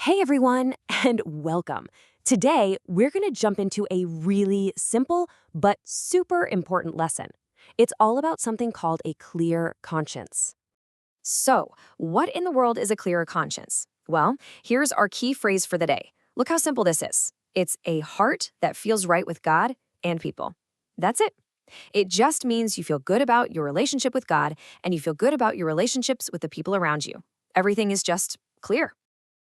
Hey everyone, and welcome. Today, we're going to jump into a really simple but super important lesson. It's all about something called a clear conscience. So, what in the world is a clear conscience? Well, here's our key phrase for the day. Look how simple this is. It's a heart that feels right with God and people. That's it. It just means you feel good about your relationship with God and you feel good about your relationships with the people around you. Everything is just clear.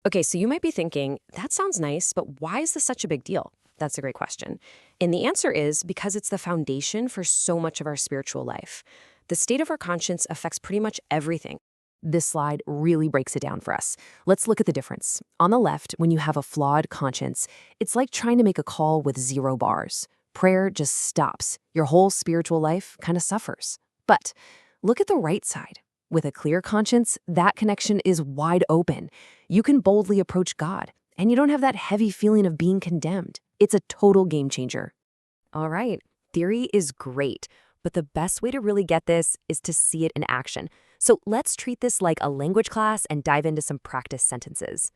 Okay, so you might be thinking, that sounds nice, but why is this such a big deal? That's a great question. And the answer is because it's the foundation for so much of our spiritual life. The state of our conscience affects pretty much everything. This slide really breaks it down for us. Let's look at the difference. On the left, when you have a flawed conscience, it's like trying to make a call with 0 bars. Prayer just stops. Your whole spiritual life kind of suffers. But look at the right side. With a clear conscience, that connection is wide open. You can boldly approach God, and you don't have that heavy feeling of being condemned. It's a total game changer. All right, theory is great, but the best way to really get this is to see it in action. So let's treat this like a language class and dive into some practice sentences.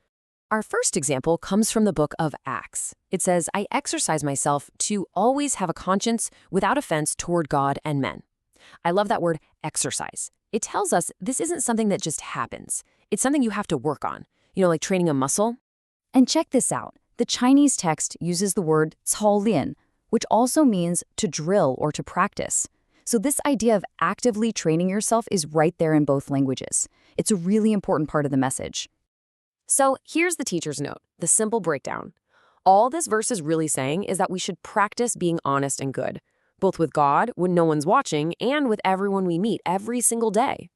Our first example comes from the book of Acts. It says, I exercise myself to always have a conscience without offense toward God and men. I love that word, exercise. It tells us this isn't something that just happens. It's something you have to work on, like training a muscle. And check this out. The Chinese text uses the word 操练, which also means to drill or to practice. So this idea of actively training yourself is right there in both languages. It's a really important part of the message. So here's the teacher's note, the simple breakdown. All this verse is really saying is that we should practice being honest and good, both with God when no one's watching and with everyone we meet every single day.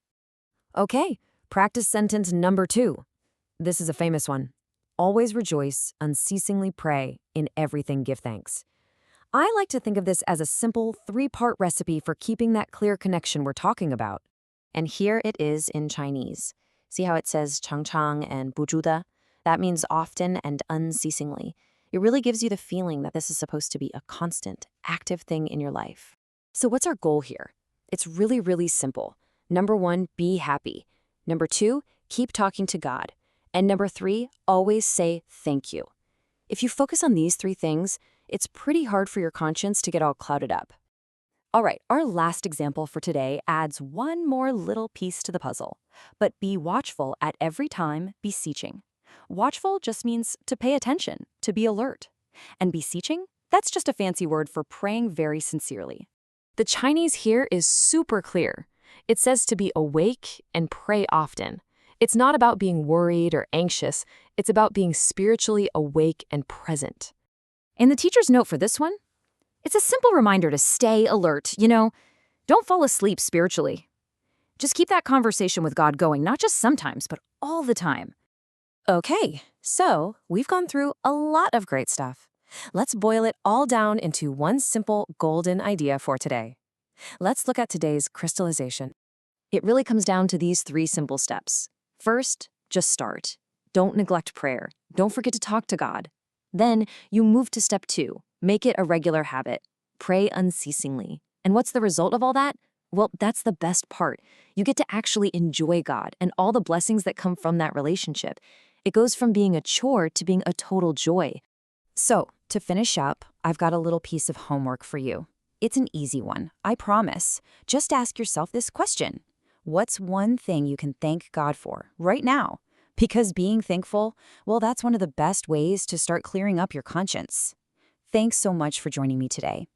Okay, practice sentence number 2. This is a famous one. Always rejoice, unceasingly pray, in everything give thanks. I like to think of this as a simple 3-part recipe for keeping that clear connection we're talking about. And here it is in Chinese. See how it says 常常 and 不住的? That means often and unceasingly. It really gives you the feeling that this is supposed to be a constant, active thing in your life. So what's our goal here? It's really, really simple. Number 1, be happy. Number 2, keep talking to God. And number 3, always say thank you. If you focus on these 3 things, it's pretty hard for your conscience to get all clouded up. All right, our last example for today adds one more little piece to the puzzle. But be watchful at every time beseeching. Watchful just means to pay attention, to be alert. And beseeching, that's just a fancy word for praying very sincerely. The Chinese here is super clear. It says to be awake and pray often. It's not about being worried or anxious. It's about being spiritually awake and present. And the teacher's note for this one? It's a simple reminder to stay alert, Don't fall asleep spiritually. Just keep that conversation with God going, not just sometimes, but all the time. Okay, so we've gone through a lot of great stuff. Let's boil it all down into one simple golden idea for today. Let's look at today's crystallization. It really comes down to these 3 simple steps. First, just start. Don't neglect prayer. Don't forget to talk to God. Then you move to step 2. Make it a regular habit. Pray unceasingly. And what's the result of all that? Well, that's the best part. You get to actually enjoy God and all the blessings that come from that relationship. It goes from being a chore to being a total joy. So, to finish up, I've got a little piece of homework for you. It's an easy one, I promise. Just ask yourself this question. What's one thing you can thank God for right now? Because being thankful, well, that's one of the best ways to start clearing up your conscience. Thanks so much for joining me today.